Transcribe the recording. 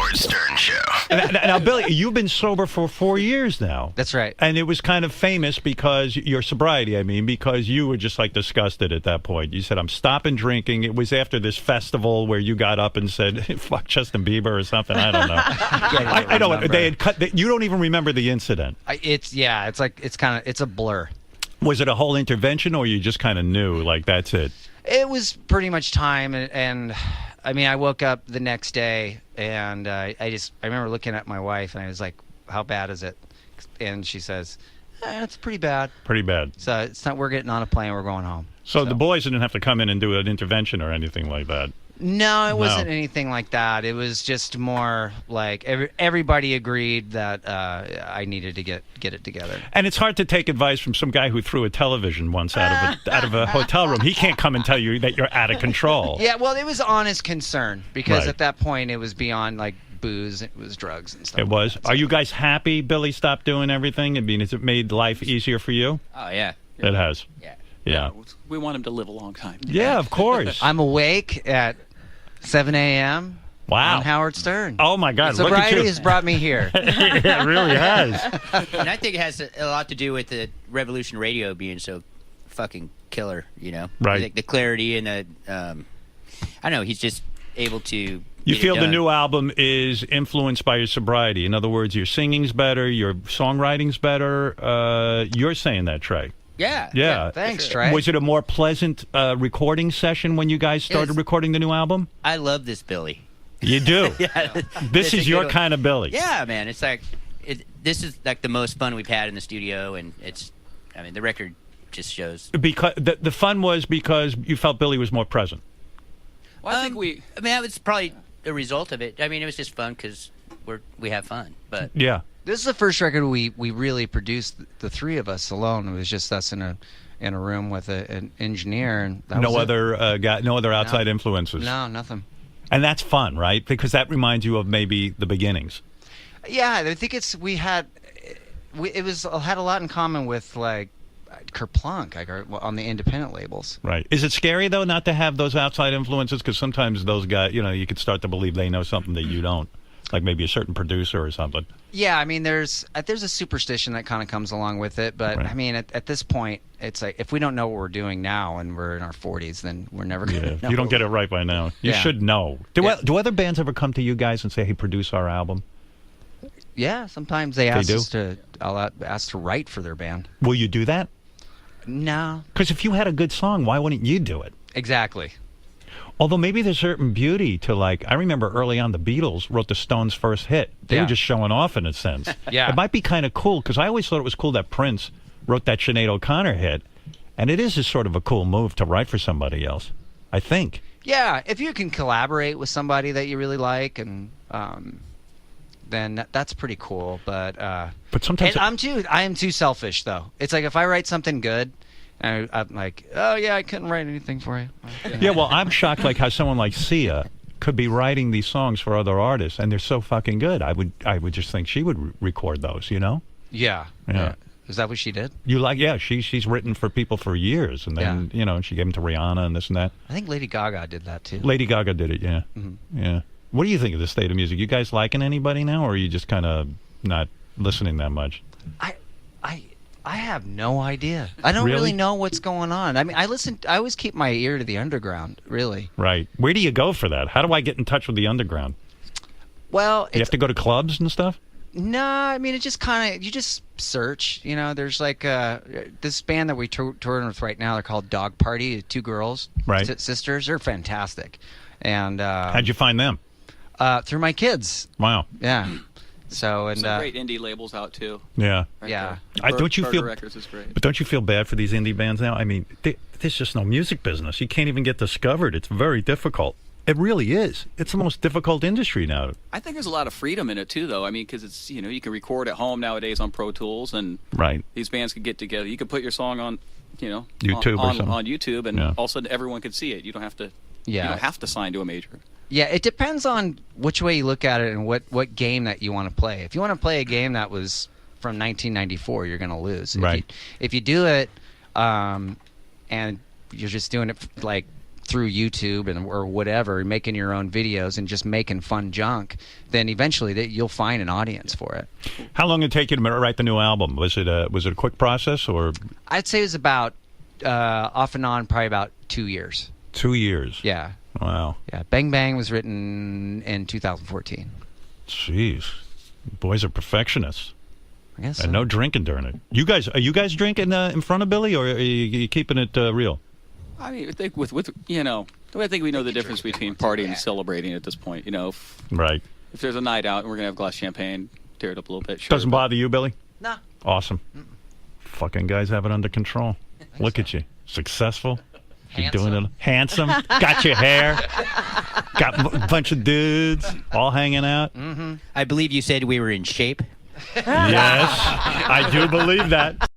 Howard Stern Show. Now, Billie, you've been sober for 4 years now. That's right. And it was kind of famous because your sobriety, because you were just like disgusted at that point. You said, I'm stopping drinking. It was after this festival where you got up and said, fuck Justin Bieber or something. I don't know. I don't. They had cut. You don't even remember the incident. It's a blur. Was it a whole intervention, or you just kind of knew, like, that's it? It was pretty much time, and I mean, I woke up the next day, and I remember looking at my wife, and I was like, "How bad is it?" And she says, "It's pretty bad." Pretty bad. So it's not. We're getting on a plane. We're going home. So the boys didn't have to come in and do an intervention or anything like that. No, it wasn't anything like that. It was just more like everybody agreed that I needed to get it together. And it's hard to take advice from some guy who threw a television once out of a hotel room. He can't come and tell you that you're out of control. Yeah, well, it was honest concern because Right. at that point it was beyond like booze. It was drugs and stuff. It was. Like that. Are you guys happy Billy stopped doing everything? I mean, has it made life easier for you? Oh, yeah. It has. Yeah. Yeah. We want him to live a long time. Yeah, of course. I'm awake at 7 a.m. Wow. on Howard Stern. Oh, my God. Look at Sobriety you. has brought me here. Yeah, it really has. And I think it has a lot to do with the Revolution Radio being so fucking killer, you know? Right. Like the clarity and the, I don't know, he's just able to You get it feel the done. new album is influenced by your sobriety. In other words, your singing's better, your songwriting's better. You're saying that, Trey. Yeah. Yeah. Thanks, sure. Trey. Was it a more pleasant recording session when you guys started recording the new album? I love this Billy. You do? Yeah. This It's is a your good- kind of Billy. Yeah, man. It's like, this is like the most fun we've had in the studio, and the record just shows. Because the fun was because you felt Billy was more present. Well, I think that was probably a result of it. I mean, it was just fun because we have fun, but Yeah. This is the first record we really produced. The three of us alone. It was just us in a room with an engineer, and that No was other no other outside influences. No, nothing. And that's fun, right? Because that reminds you of maybe the beginnings. Yeah, I think it had a lot in common with like Kerplunk, like on the independent labels. Right. Is it scary though not to have those outside influences? Because sometimes those guys, you could start to believe they know something that you don't, like maybe a certain producer or something. Yeah, I mean, there's a superstition that kind of comes along with it, but Right. I mean, at this point, it's like if we don't know what we're doing now and we're in our 40s, then we're never going to know. You don't get it right by now. You Yeah. should know. Do other bands ever come to you guys and say, "Hey, produce our album"? Yeah, sometimes they ask do? us I'll ask to write for their band. Will you do that? No, Because if you had a good song, why wouldn't you do it? exactly. Although maybe there's certain beauty to, like, I remember early on the Beatles wrote the Stones' first hit. They Yeah. were just showing off in a sense. Yeah. It might be kind of cool, because I always thought it was cool that Prince wrote that Sinead O'Connor hit. And it is just sort of a cool move to write for somebody else, I think. Yeah, if you can collaborate with somebody that you really like, and then that's pretty cool. But sometimes I am too selfish though. It's like if I write something good, I'm like, oh yeah, I couldn't write anything for you. Yeah, well, I'm shocked like how someone like Sia could be writing these songs for other artists, and they're so fucking good. I would just think she would record those, Yeah. Yeah. Is that what she did? She's written for people for years, and then she gave them to Rihanna and this and that. I think Lady Gaga did that too. Lady Gaga did it, yeah. Mm-hmm. Yeah. What do you think of the state of music? You guys liking anybody now, or are you just kind of not listening that much? I have no idea. I don't really know what's going on. I mean, I always keep my ear to the underground, really. Right. Where do you go for that? How do I get in touch with the underground? Well, You have to go to clubs and stuff? no, I mean, it just kind of, you just search, there's like this band that we touring with right now, they're called Dog Party, two girls, Right. Sisters, they're fantastic. And How'd you find them? through my kids. Wow. Yeah. So, and some great indie labels out too. Yeah. Right Yeah. there. Don't you Burger feel? Records is great. But don't you feel bad for these indie bands now? I mean, there's just no music business. You can't even get discovered. It's very difficult. It really is. It's the most difficult industry now. I think there's a lot of freedom in it too, though. I mean, because it's you can record at home nowadays on Pro Tools, and Right. these bands can get together. You can put your song on, YouTube or on something. on YouTube, and Yeah. all of a sudden everyone can see it. You don't have to. Yeah. You don't have to sign to a major. yeah, it depends on which way you look at it and what game that you want to play. If you want to play a game that was from 1994, you're going to lose. Right. If you do it, and you're just doing it like through YouTube or whatever, making your own videos and just making fun junk, then eventually you'll find an audience for it. How long did it take you to write the new album? Was it a quick process, or? I'd say it was about off and on probably about 2 years. 2 years. Yeah. Wow. Yeah. Bang Bang was written in 2014. Jeez, boys are perfectionists. I guess. And no drinking during it. Are you guys drinking in front of Billie, or are you keeping it real? I mean, I think with I think we know the difference between partying and celebrating at this point. Right. If there's a night out and we're gonna have a glass of champagne, tear it up a little bit. Sure, Doesn't bother you, Billie? No. Awesome. Fucking guys have it under control. Look at you, successful. You're doing it. Handsome. Got your hair. Got a bunch of dudes all hanging out. I believe you said we were in shape. Yes, I do believe that.